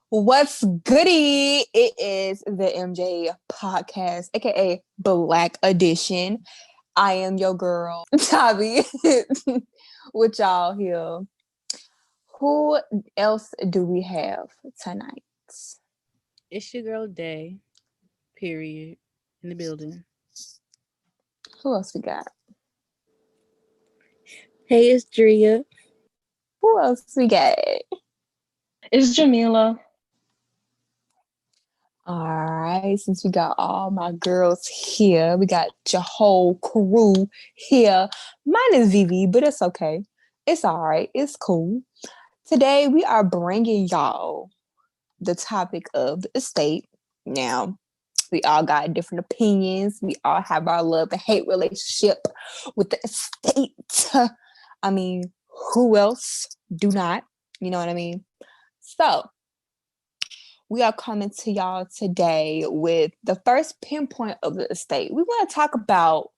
What's goody? It is the MJ podcast, aka Black Edition. I am your girl, Tabby, with y'all here. Who else do we have tonight? It's your girl Day, period, in the building. Who else we got? Hey, it's Drea. Who else we got? It's Jamila. All right, since we got all my girls here, we got your whole crew here. Mine is Vivi, but it's okay. It's all right. It's cool. Today we are bringing y'all the topic of the estate. Now, we all got different opinions. We all have our love and hate relationship with the estate. I mean, who else do not? You know what I mean? So, we are coming to y'all today with the first pinpoint of the estate. We want to talk about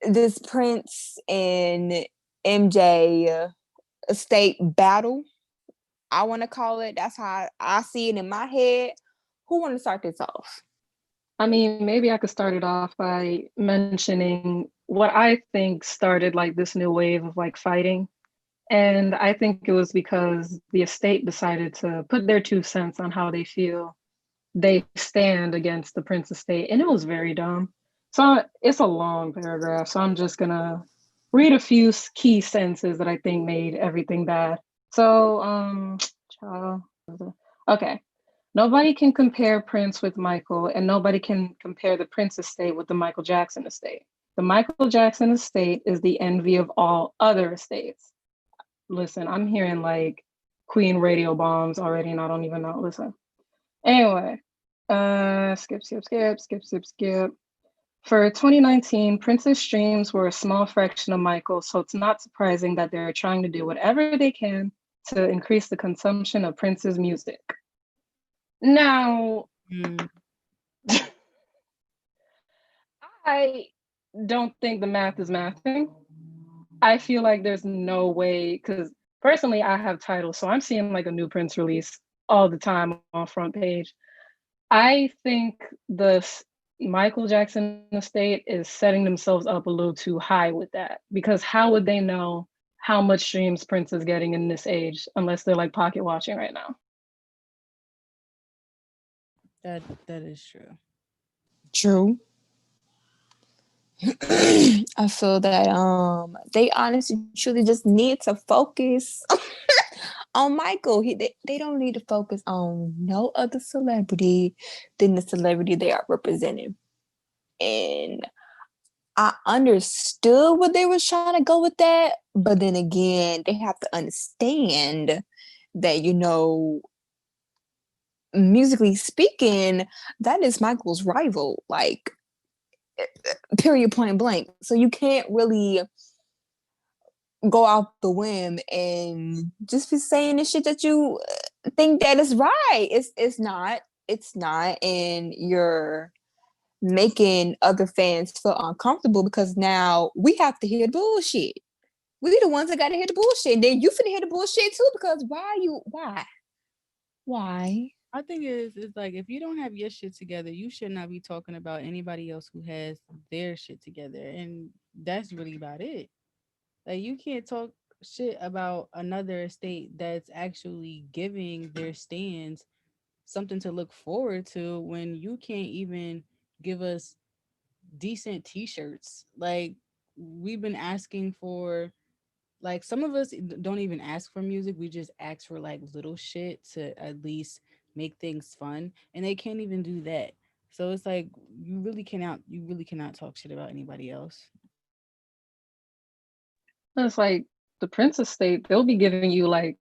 this Prince and MJ estate battle. I want to call it. That's how I see it in my head. Who want to start this off? I mean, maybe I could start it off by mentioning what I think started like this new wave of like fighting. And I think it was because the estate decided to put their 2 cents on how they feel they stand against the Prince estate. And it was very dumb. So it's a long paragraph. So I'm just going to read a few key sentences that I think made everything bad. So, okay. Nobody can compare Prince with Michael, and nobody can compare the Prince estate with the Michael Jackson estate. The Michael Jackson estate is the envy of all other estates. Listen, I'm hearing like Queen radio bombs already, and I don't even know. Listen. Anyway, skip. For 2019, Prince's streams were a small fraction of Michael, so it's not surprising that they're trying to do whatever they can to increase the consumption of Prince's music. Now, I don't think the math is mathing. I feel like there's no way, because personally I have titles, so I'm seeing like a new Prince release all the time on front page. I think the Michael Jackson estate is setting themselves up a little too high with that, because how would they know how much streams Prince is getting in this age unless they're like pocket watching right now? That is true. True. I feel that they honestly truly just need to focus on Michael. They don't need to focus on no other celebrity than the celebrity they are representing. And I understood what they were trying to go with that, but then again, they have to understand that, musically speaking, that is Michael's rival, like, period, point blank. So you can't really go off the whim and just be saying the shit that you think that is right. It's not, and you're making other fans feel uncomfortable because now we have to hear the bullshit. We the ones that gotta hear the bullshit. And then you finna hear the bullshit too, because why? I think it's like if you don't have your shit together, you should not be talking about anybody else who has their shit together. And that's really about it. Like you can't talk shit about another estate that's actually giving their stands something to look forward to when you can't even give us decent t-shirts. Like we've been asking for, like, some of us don't even ask for music, we just ask for like little shit to at least make things fun, and they can't even do that. So it's like you really cannot talk shit about anybody else. It's like the Prince estate, they'll be giving you like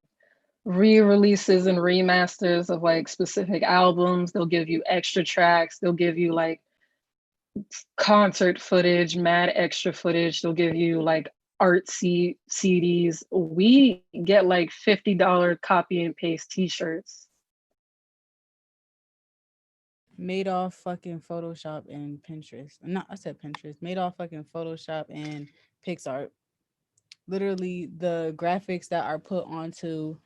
re-releases and remasters of like specific albums. They'll give you extra tracks. They'll give you like concert footage, mad extra footage. They'll give you like artsy CDs. We get like $50 copy and paste t-shirts. Made off fucking Photoshop and Pinterest. No, I said Pinterest. Made off fucking Photoshop and PixArt. Literally, the graphics that are put onto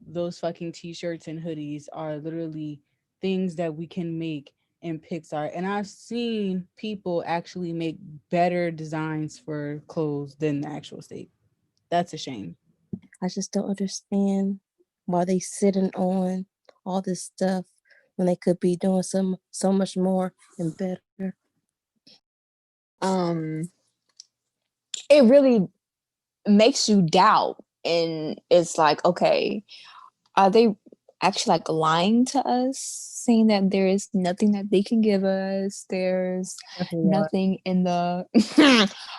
those fucking t-shirts and hoodies are literally things that we can make in Pixar. And I've seen people actually make better designs for clothes than the actual state. That's a shame. I just don't understand why they sitting on all this stuff when they could be doing so much more and better. It really makes you doubt, and it's like, okay, are they actually like lying to us, saying that there is nothing that they can give us? There's Definitely are. nothing in the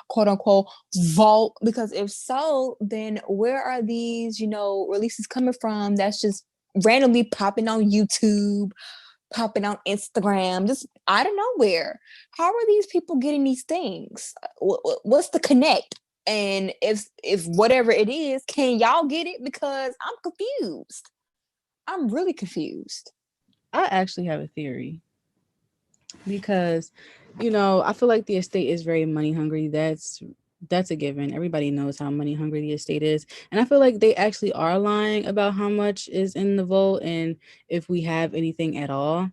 quote unquote vault. Because if so, then where are these, releases coming from that's just randomly popping on YouTube, popping on Instagram, just out of nowhere? How are these people getting these things? What's the connect? And if whatever it is, can y'all get it? Because I'm confused. I'm really confused. I actually have a theory because, I feel like the estate is very money hungry. That's a given. Everybody knows how money hungry the estate is. And I feel like they actually are lying about how much is in the vault and if we have anything at all.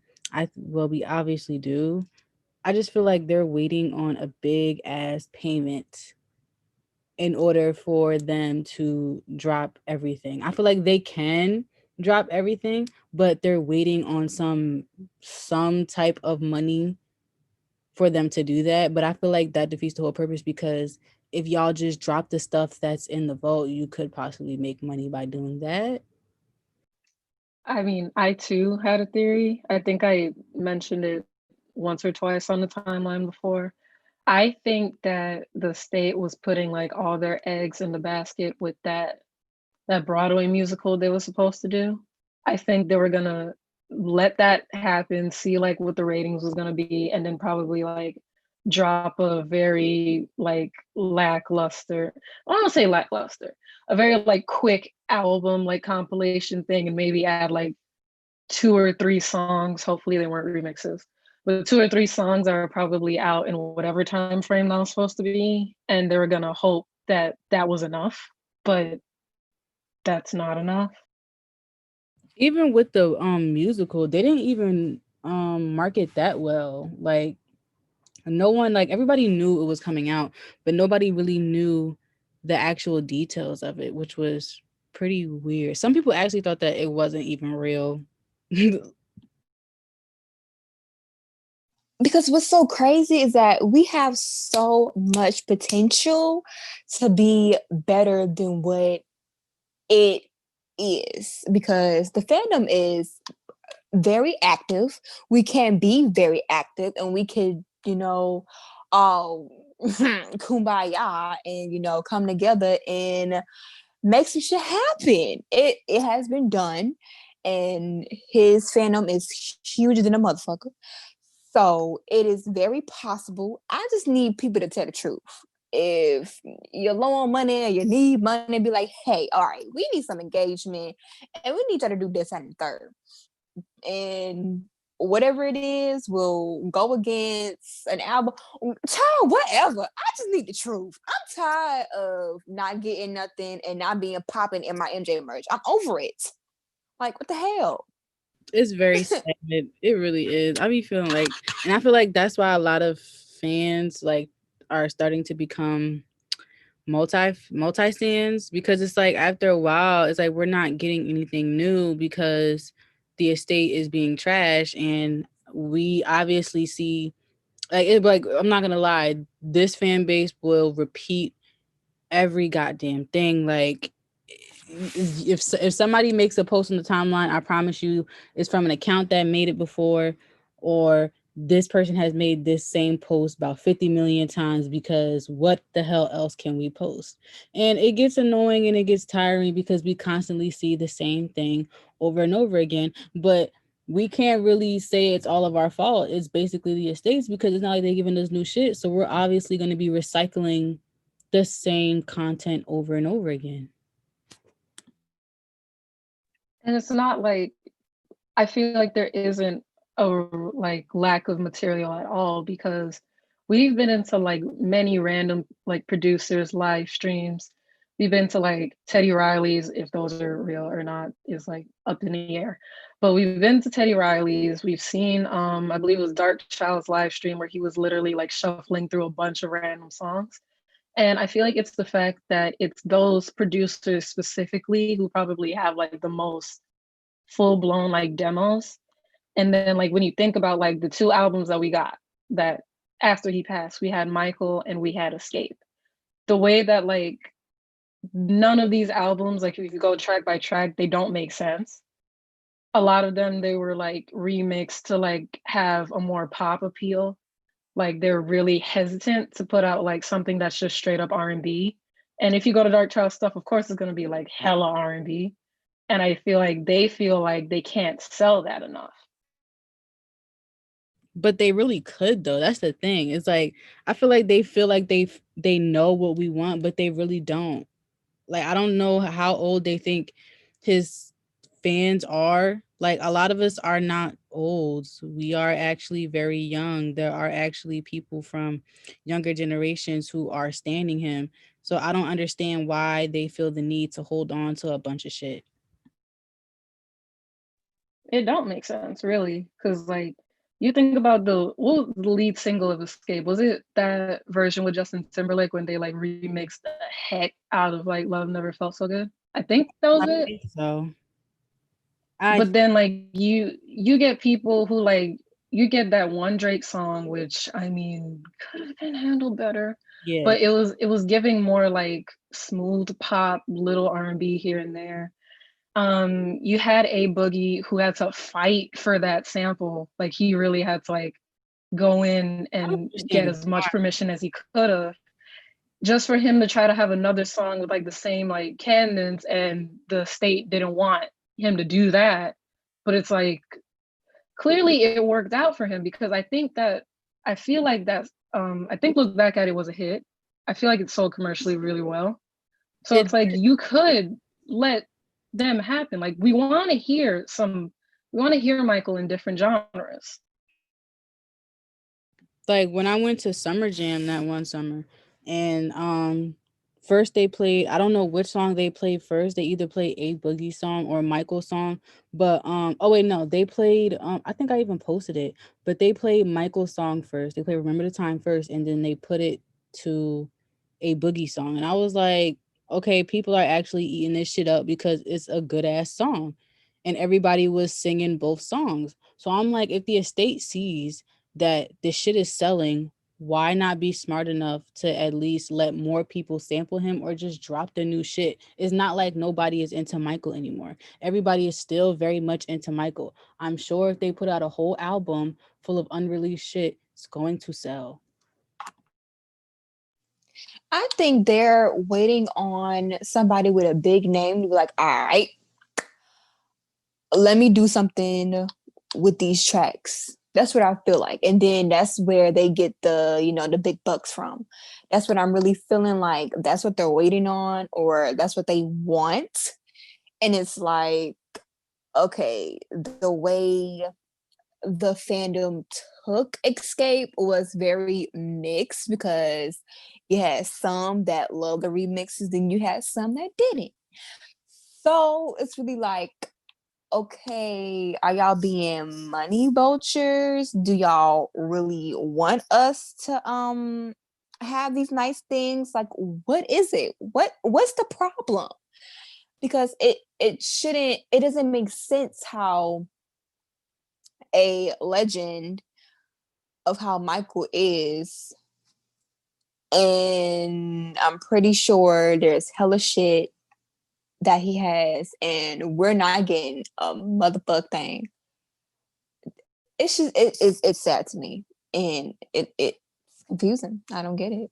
Well, we obviously do. I just feel like they're waiting on a big ass payment in order for them to drop everything. I feel like they can drop everything, but they're waiting on some type of money for them to do that. But I feel like that defeats the whole purpose because if y'all just drop the stuff that's in the vault, you could possibly make money by doing that. I mean, I too had a theory. I think I mentioned it once or twice on the timeline before. I think that the state was putting like all their eggs in the basket with that Broadway musical they were supposed to do. I think they were gonna let that happen, see like what the ratings was gonna be, and then probably like drop a very like lackluster, I don't wanna say lackluster, a very like quick album like compilation thing, and maybe add like 2 or 3 songs. Hopefully they weren't remixes, but 2 or 3 songs are probably out in whatever time frame that was supposed to be, and they were gonna hope that that was enough, but that's not enough. Even with the musical, they didn't even market that well. Like no one, like everybody knew it was coming out, but nobody really knew the actual details of it, which was pretty weird. Some people actually thought that it wasn't even real. Because what's so crazy is that we have so much potential to be better than what it is, because the fandom is very active. We can be very active, and we could, all kumbaya and come together and make some shit happen. It has been done, and his fandom is huger than a motherfucker. So it is very possible. I just need people to tell the truth. If you're low on money or you need money, be like, hey, all right, we need some engagement and we need y'all to do this and the third. And whatever it is will go against an album. Child, whatever. I just need the truth. I'm tired of not getting nothing and not being popping in my MJ merch. I'm over it. Like, what the hell? It's very sad. It really is. I be feeling like, and I feel like that's why a lot of fans like are starting to become multi stands, because it's like after a while it's like we're not getting anything new because the estate is being trashed, and we obviously see like I'm not gonna lie, this fan base will repeat every goddamn thing. Like if somebody makes a post on the timeline, I promise you it's from an account that made it before, or this person has made this same post about 50 million times, because what the hell else can we post? And it gets annoying and it gets tiring because we constantly see the same thing over and over again. But we can't really say it's all of our fault. It's basically the estates, because it's not like they're giving us new shit. So we're obviously going to be recycling the same content over and over again. And it's not like, I feel like there isn't a like lack of material at all, because we've been into like many random like producers live streams. We've been to like Teddy Riley's, if those are real or not is like up in the air. But we've been to Teddy Riley's. We've seen, I believe it was Dark Child's live stream where he was literally like shuffling through a bunch of random songs. And I feel like it's the fact that it's those producers specifically who probably have like the most full blown like demos. And then like when you think about like the two albums that we got that after he passed, we had Michael and we had Escape. The way that like none of these albums, like if you go track by track, they don't make sense. A lot of them, they were like remixed to like have a more pop appeal. Like they're really hesitant to put out like something that's just straight up R&B. And if you go to Dark Child stuff, of course it's gonna be like hella R&B. And I feel like they can't sell that enough. But they really could though. That's the thing. It's like I feel like they know what we want, but they really don't. Like I don't know how old they think his fans are. Like a lot of us are not old. We are actually very young. There are actually people from younger generations who are standing him. So I don't understand why they feel the need to hold on to a bunch of shit. It don't make sense, really, because like you think about the lead single of Escape? Was it that version with Justin Timberlake when they like remixed the heck out of like Love Never Felt So Good? I think that was I it. think so. But then like you get people who like you get that one Drake song, which I mean could have been handled better. Yeah. But it was giving more like smooth pop, little R&B here and there. You had A Boogie who had to fight for that sample. Like he really had to like go in and get as much permission as he could have, just for him to try to have another song with like the same like cadence, and the state didn't want him to do that. But it's like clearly it worked out for him, because I feel like that I think Look Back at It was a hit. I feel like it sold commercially really well. So it's like you could let them happen. Like we want to hear Michael in different genres. Like when I went to Summer Jam that one summer, and first they played, I don't know which song they played first. They either played A Boogie song or Michael song, but oh wait, no, they played I think I even posted it, but they played Michael's song first. They played Remember the Time first, and then they put it to A Boogie song. And I was like, okay, people are actually eating this shit up because it's a good ass song. And everybody was singing both songs. So I'm like, if the estate sees that this shit is selling, why not be smart enough to at least let more people sample him or just drop the new shit? It's not like nobody is into Michael anymore. Everybody is still very much into Michael. I'm sure if they put out a whole album full of unreleased shit, it's going to sell. I think they're waiting on somebody with a big name to be like, all right, let me do something with these tracks. That's what I feel like. And then that's where they get the big bucks from. That's what I'm really feeling like. That's what they're waiting on, or that's what they want. And it's like, okay, the way the fandom took Escape was very mixed, because you had some that love the remixes, then you had some that didn't. So it's really like, okay, are y'all being money vultures? Do y'all really want us to have these nice things? Like, what is it? What's the problem? Because it doesn't make sense how a legend of how Michael is, and I'm pretty sure there's hella shit that he has, and we're not getting a motherfuck thing. It's just it's sad to me, and it's confusing. I don't get it.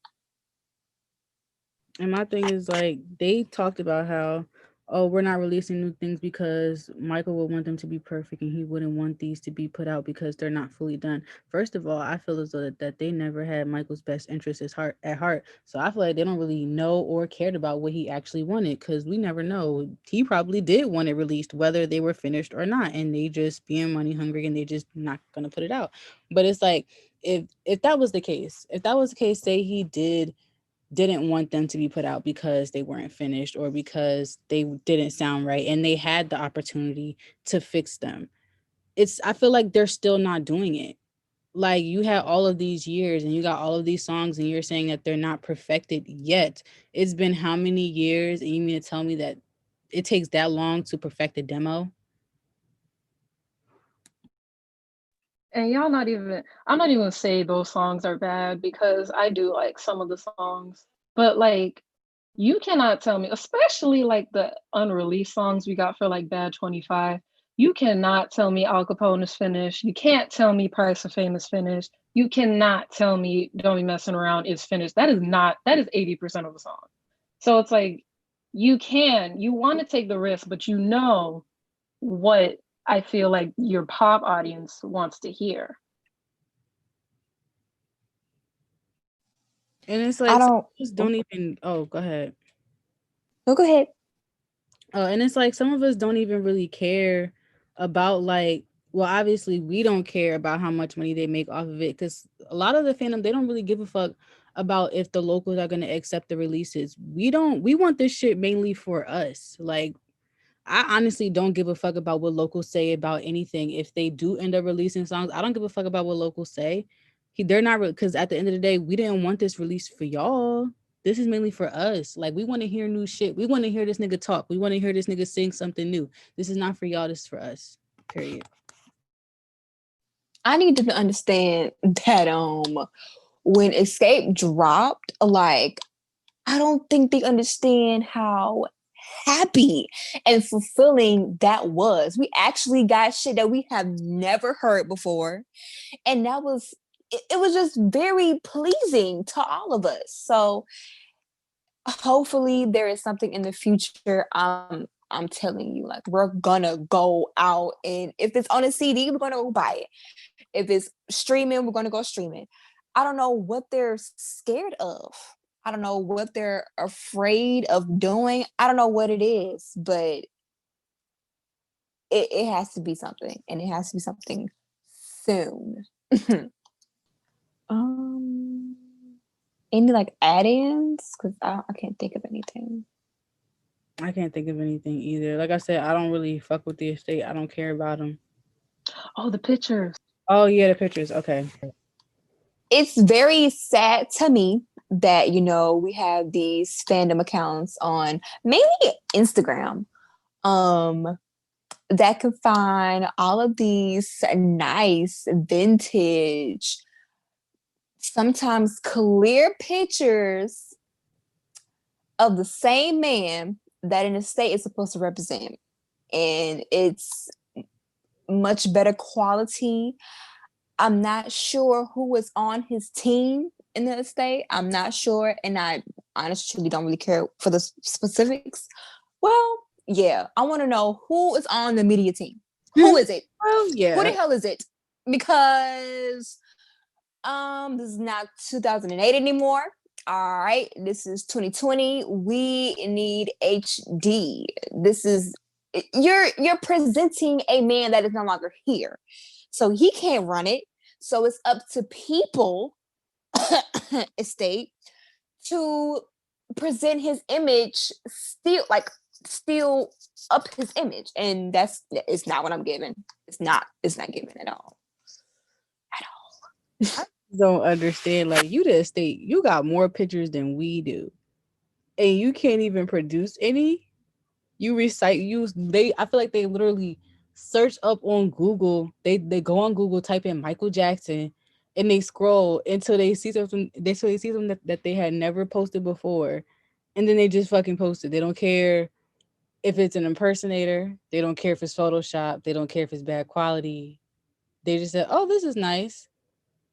And my thing is like they talked about how, oh, we're not releasing new things because Michael would want them to be perfect and he wouldn't want these to be put out because they're not fully done. First of all, I feel as though that they never had Michael's best interest at heart. So I feel like they don't really know or cared about what he actually wanted, because we never know. He probably did want it released, whether they were finished or not, and they just being money hungry and they just not gonna put it out. But it's like if that was the case, say he did didn't want them to be put out because they weren't finished or because they didn't sound right and they had the opportunity to fix them. I feel like they're still not doing it. Like, you had all of these years and you got all of these songs and you're saying that they're not perfected yet. It's been how many years, and you mean to tell me that it takes that long to perfect a demo? And I'm not even gonna say those songs are bad because I do like some of the songs. But like, you cannot tell me, especially like the unreleased songs we got for like Bad 25, you cannot tell me Al Capone is finished. You can't tell me Price of Fame is finished. You cannot tell me Don't Be Messing Around is finished. That is 80% of the song. So it's like, you want to take the risk, but you know what I feel like your pop audience wants to hear. And it's I like, some don't. of us don't even, oh, go ahead. No, go ahead. Oh, and it's like some of us don't even really care about, like, well, obviously we don't care about how much money they make off of it, because a lot of the fandom, they don't really give a fuck about if the locals are going to accept the releases. We want this shit mainly for us. Like, I honestly don't give a fuck about what locals say about anything. If they do end up releasing songs, I don't give a fuck about what locals say. They're not, because at the end of the day, we didn't want this released for y'all. This is mainly for us. Like, we want to hear new shit. We want to hear this nigga talk. We want to hear this nigga sing something new. This is not for y'all. This is for us. Period. I need to understand that when Escape dropped, like, I don't think they understand how happy and fulfilling that was. We actually got shit that we have never heard before. And that was it was just very pleasing to all of us. So hopefully there is something in the future. I'm telling you, like, we're gonna go out, and if it's on a CD, we're gonna go buy it. If it's streaming, we're gonna go streaming. I don't know what they're scared of. I don't know what they're afraid of doing. I don't know what it is, but it has to be something, and it has to be something soon. um, any like add-ins? Because I can't think of anything. I can't think of anything either. Like I said, I don't really fuck with the estate. I don't care about them. Oh, the pictures. Oh, yeah, the pictures. Okay. It's very sad to me that, we have these fandom accounts on mainly Instagram, that can find all of these nice vintage, sometimes clear pictures of the same man that an estate is supposed to represent. And it's much better quality. I'm not sure who was on his team in the estate. I'm not sure. And I honestly don't really care for the specifics. Well, yeah, I want to know who is on the media team. Who is it? Well, Who the yeah. hell is it? Because this is not 2008 anymore. All right, this is 2020. We need HD. This is you're presenting a man that is no longer here. So he can't run it. So it's up to people estate to present his image, still up his image. And it's not what I'm giving. It's not given at all. I don't understand. Like, you the estate, you got more pictures than we do. And you can't even produce any. I feel like they literally search up on Google. They go on Google, type in Michael Jackson, and they scroll until they see something. They see something that they had never posted before, and then they just fucking post it. They don't care if it's an impersonator. They don't care if it's Photoshop. They don't care if it's bad quality. They just said, "Oh, this is nice.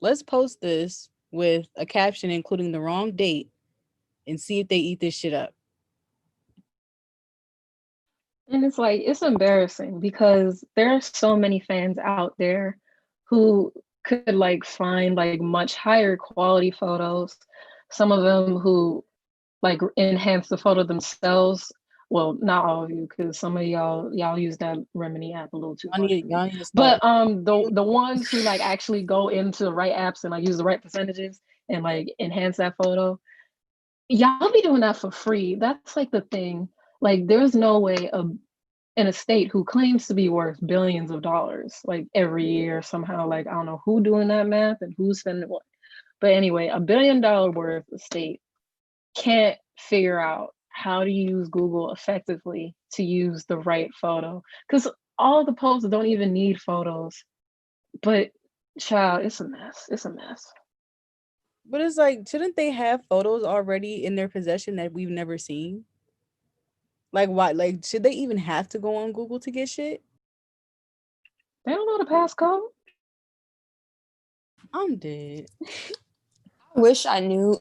Let's post this with a caption including the wrong date and see if they eat this shit up." And it's like, it's embarrassing because there are so many fans out there who could like find like much higher quality photos. Some of them who like enhance the photo themselves. Well, not all of you, because some of y'all use that Remini app a little too much for me. Y'all need to But start. the ones who like actually go into the right apps and like use the right percentages and like enhance that photo, y'all be doing that for free. That's like the thing. Like, there's no way an estate who claims to be worth billions of dollars, like every year somehow. Like, I don't know who doing that math and who's spending what. But anyway, $1 billion worth estate can't figure out how to use Google effectively to use the right photo. Because all the posts don't even need photos. But child, it's a mess. It's a mess. But it's like, shouldn't they have photos already in their possession that we've never seen? Like, why? Like, should they even have to go on Google to get shit? They don't know the passcode. I'm dead. I wish I knew.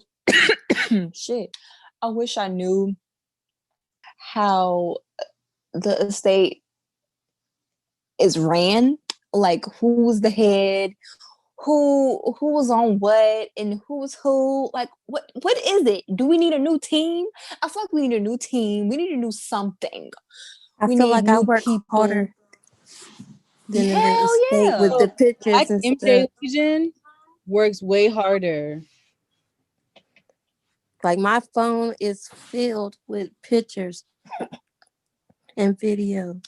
Shit. I wish I knew how the estate is ran. Like, who's the head, who was on what, and who was who. Like, what is it? Do we need a new team? I feel like we need a new team. We need a new something. I We feel need like I new work people. harder than the Hell estate yeah. with the Black pictures and MJ stuff. Legion works way harder. Like my phone is filled with pictures and videos.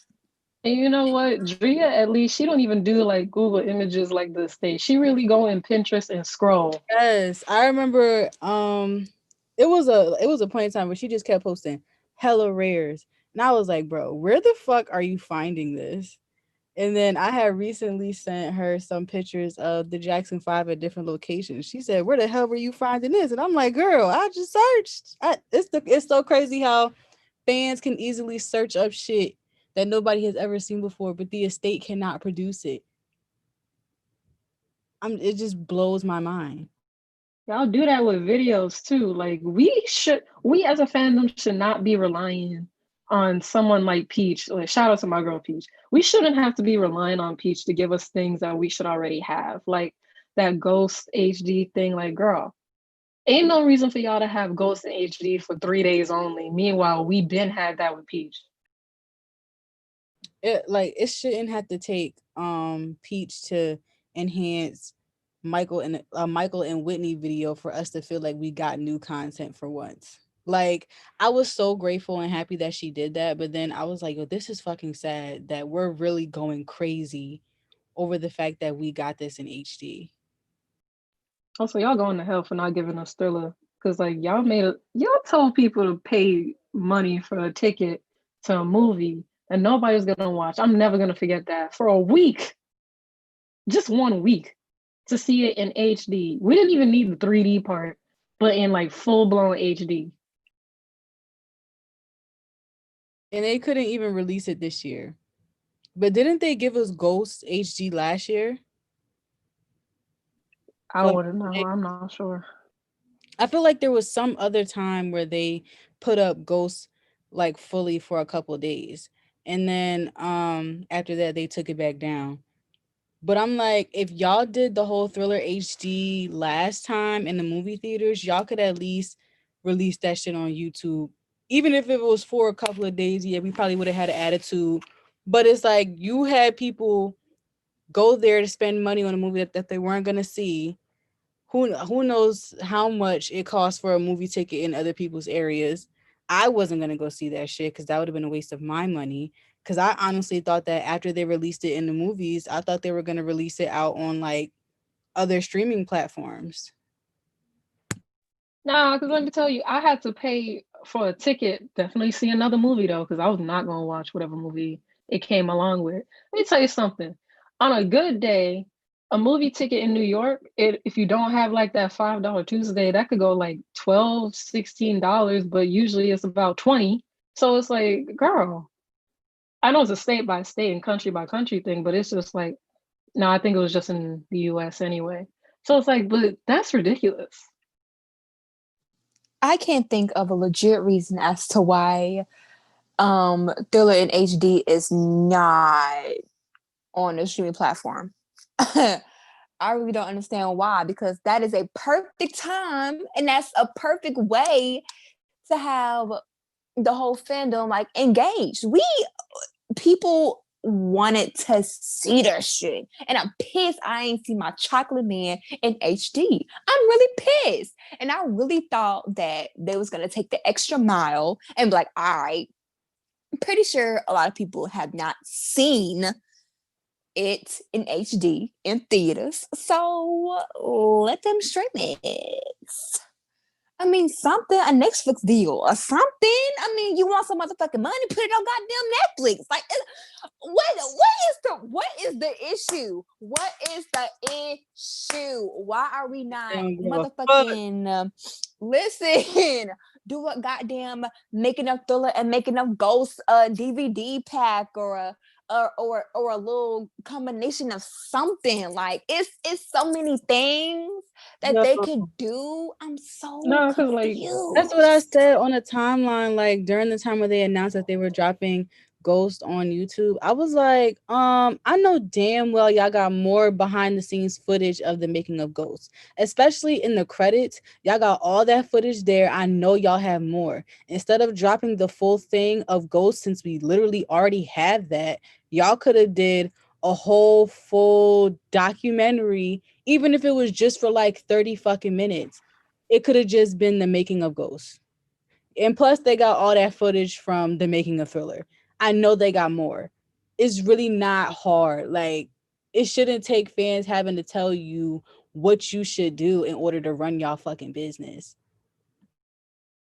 And you know what? Drea, at least she don't even do like Google images like the estate. She really go in Pinterest and scroll. Yes, I remember. It was a point in time where she just kept posting hella rares, and I was like, bro, where the fuck are you finding this? And then I had recently sent her some pictures of the Jackson 5 at different locations. She said, "Where the hell were you finding this?" And I'm like, "Girl, I just searched." It's so crazy how fans can easily search up shit that nobody has ever seen before, but the estate cannot produce it. It just blows my mind. Y'all do that with videos too. Like, we as a fandom should not be relying on someone like Peach. Like, shout out to my girl Peach. We shouldn't have to be relying on Peach to give us things that we should already have. Like that Ghost HD thing. Like, girl, ain't no reason for y'all to have Ghost in HD for 3 days only. Meanwhile, we been had that with Peach. It shouldn't have to take Peach to enhance Michael and Whitney video for us to feel like we got new content for once. Like, I was so grateful and happy that she did that, but then I was like, yo, this is fucking sad that we're really going crazy over the fact that we got this in HD. Also, y'all going to hell for not giving us Thriller. Cause like y'all told people to pay money for a ticket to a movie and nobody's gonna watch. I'm never gonna forget that. For a week, just 1 week, to see it in HD. We didn't even need the 3D part, but in like full-blown HD. And they couldn't even release it this year. But didn't they give us Ghost HD last year? I For like, wouldn't know. I'm not sure. I feel like there was some other time where they put up Ghost like fully for a couple of days. And then after that they took it back down. But I'm like, if y'all did the whole Thriller HD last time in the movie theaters, y'all could at least release that shit on YouTube. Even if it was for a couple of days, yeah, we probably would have had an attitude. But it's like you had people go there to spend money on a movie that they weren't gonna see. Who knows how much it costs for a movie ticket in other people's areas. I wasn't gonna go see that shit because that would have been a waste of my money. Because I honestly thought that after they released it in the movies, I thought they were gonna release it out on like other streaming platforms. Nah, because let me tell you, I had to pay for a ticket. Definitely see another movie though, because I was not gonna watch whatever movie it came along with. Let me tell you something. On a good day, a movie ticket in New York, if you don't have like that $5 Tuesday, that could go like $12, $16, but usually it's about 20. So it's like, girl, I know it's a state by state and country by country thing, but it's just like, no, I think it was just in the US anyway. So it's like, but that's ridiculous. I can't think of a legit reason as to why Thriller in HD is not on a streaming platform. I really don't understand why, because that is a perfect time and that's a perfect way to have the whole fandom like engaged. People wanted to see that shit. And I'm pissed I ain't see my chocolate man in HD. I'm really pissed. And I really thought that they was gonna take the extra mile and be like, all right, I'm pretty sure a lot of people have not seen it in HD in theaters. So let them stream it. I mean, something, a Netflix deal or something. I mean, you want some motherfucking money, put it on goddamn Netflix. Like, what is the issue? What is the issue? Why are we They not don't give a fuck. motherfucking listen? Do a goddamn making of Thriller and making of Ghost DVD pack or a little combination of something. Like it's so many things that No. they could do. I'm so No, because like confused. That's what I said on the timeline. Like during the time where they announced that they were dropping Ghost on YouTube, I was like, I know damn well y'all got more behind the scenes footage of the making of Ghost, especially in the credits. Y'all got all that footage there. I know y'all have more. Instead of dropping the full thing of Ghost, since we literally already have that, y'all could have did a whole full documentary, even if it was just for like 30 fucking minutes. It could have just been the making of Ghost. And plus, they got all that footage from the making of Thriller. I know they got more. It's really not hard. Like, it shouldn't take fans having to tell you what you should do in order to run y'all fucking business.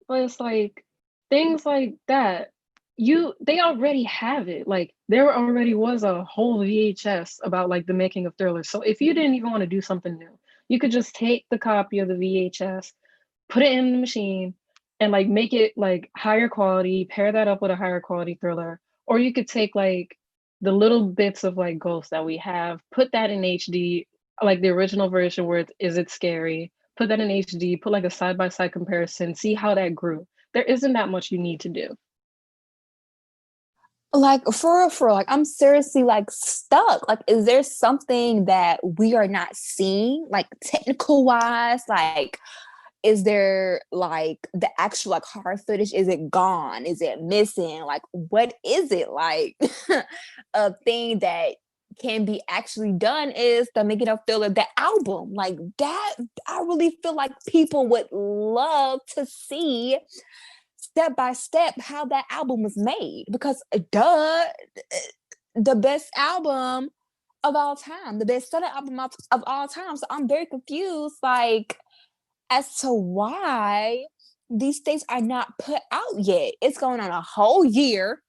But it's like things like that. They already have it. Like there already was a whole VHS about like the making of Thriller. So if you didn't even want to do something new, you could just take the copy of the VHS, put it in the machine, and like make it like higher quality, pair that up with a higher quality Thriller. Or you could take like the little bits of like Ghost that we have, put that in HD, like the original version where is it scary? Put that in HD, put like a side by side comparison, see how that grew. There isn't that much you need to do. Like for real, like I'm seriously like stuck. Like, is there something that we are not seeing, like technical wise? Like, is there like the actual like hard footage? Is it gone? Is it missing? Like, what is it? Like a thing that can be actually done is the making of Thriller, the album. Like that, I really feel like people would love to see step by step how that album was made, because the best album of all time, the best selling album of all time. So I'm very confused, like, as to why these things are not put out yet. It's going on a whole year,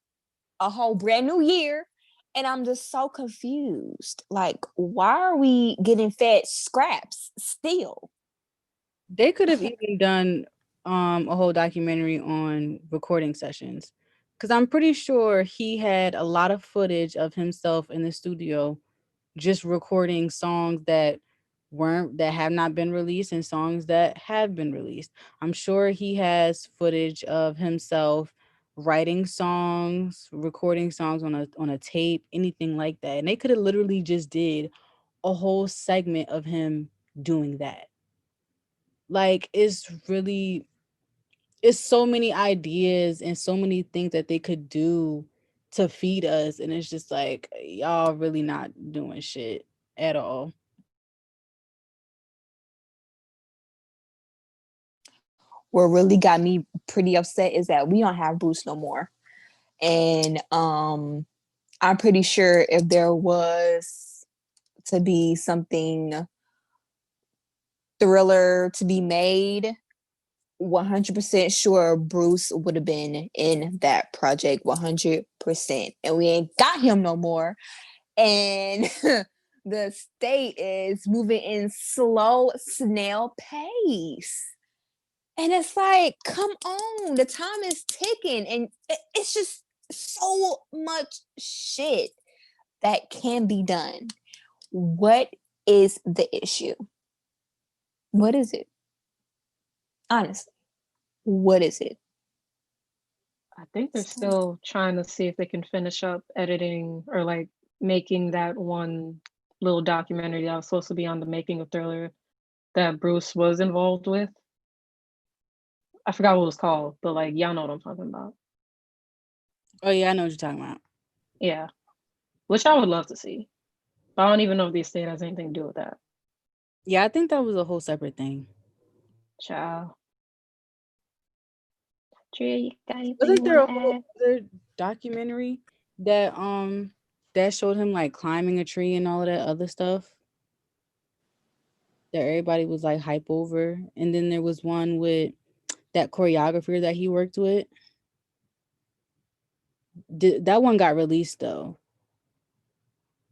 a whole brand new year, and I'm just so confused. Like, why are we getting fed scraps still? They could have even done a whole documentary on recording sessions, because I'm pretty sure he had a lot of footage of himself in the studio just recording songs that have not been released and songs that have been released. I'm sure he has footage of himself writing songs, recording songs on a tape, anything like that. And they could have literally just did a whole segment of him doing that. Like it's so many ideas and so many things that they could do to feed us, and it's just like y'all really not doing shit at all. What really got me pretty upset is that we don't have Bruce no more. And I'm pretty sure if there was to be something Thriller to be made, 100% sure Bruce would have been in that project 100%. And we ain't got him no more. And the state is moving in slow snail pace. And it's like, come on, the time is ticking, and it's just so much shit that can be done. What is the issue? What is it? Honestly, what is it? I think they're still trying to see if they can finish up editing or like making that one little documentary that was supposed to be on the making of Thriller that Bruce was involved with. I forgot what it was called, but like y'all know what I'm talking about. Oh yeah, I know what you're talking about. Yeah. which I would love to see. But I don't even know if the estate has anything to do with that. Yeah, I think that was a whole separate thing. Ciao. Drea, you got anything Wasn't you there a want to whole add? other documentary that showed him like climbing a tree and all of that other stuff that everybody was like hype over? And then there was one with that choreographer that he worked with. That one got released though,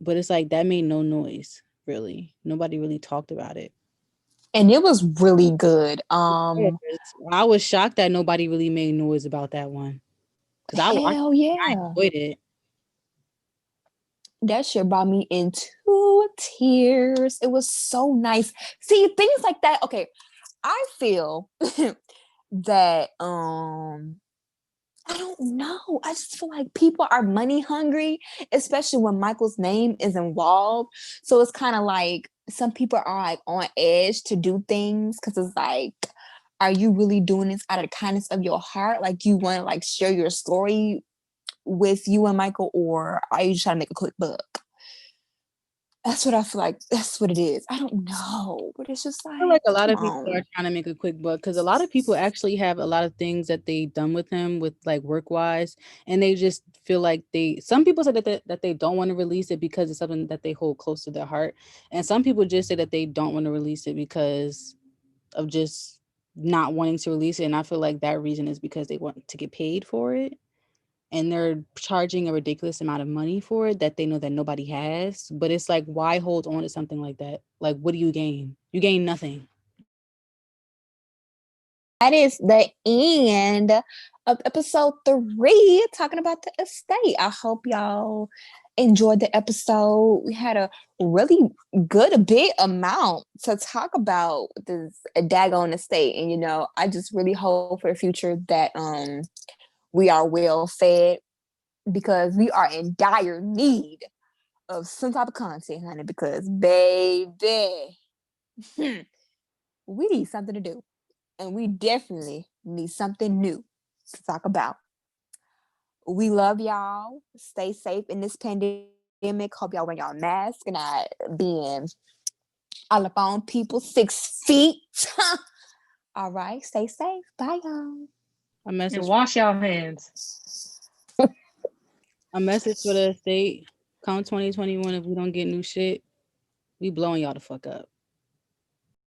but it's like that made no noise really. Nobody really talked about it. And it was really good. I was shocked that nobody really made noise about that one because I Hell I yeah. enjoyed it. That shit brought me into tears. It was so nice. See, things like that. Okay, I feel that I don't know. I just feel like people are money hungry, especially when Michael's name is involved. So it's kind of like some people are like on edge to do things because it's like, are you really doing this out of the kindness of your heart? Like you want to like share your story with you and Michael, or are you just trying to make a quick buck? That's what I feel like. That's what it is. I don't know, but it's just I feel like a lot come of people on. are trying to make a quick buck because a lot of people actually have a lot of things that they done with him with like work wise, and they just feel like some people say that they don't want to release it because it's something that they hold close to their heart, and some people just say that they don't want to release it because of just not wanting to release it. And I feel like that reason is because they want to get paid for it, and they're charging a ridiculous amount of money for it that they know that nobody has. But it's like, why hold on to something like that? Like, what do you gain? You gain nothing. That is the end of episode 3, talking about the estate. I hope y'all enjoyed the episode. We had a really good bit amount to talk about this daggone estate. And I just really hope for the future that we are well fed, because we are in dire need of some type of content, honey, because baby, we need something to do. And we definitely need something new to talk about. We love y'all. Stay safe in this pandemic. Hope y'all wear y'all mask and not being all up on people 6 feet. All right. Stay safe. Bye, y'all. A message. And wash y'all hands. A message for the estate. Come 2021, if we don't get new shit, we blowing y'all the fuck up.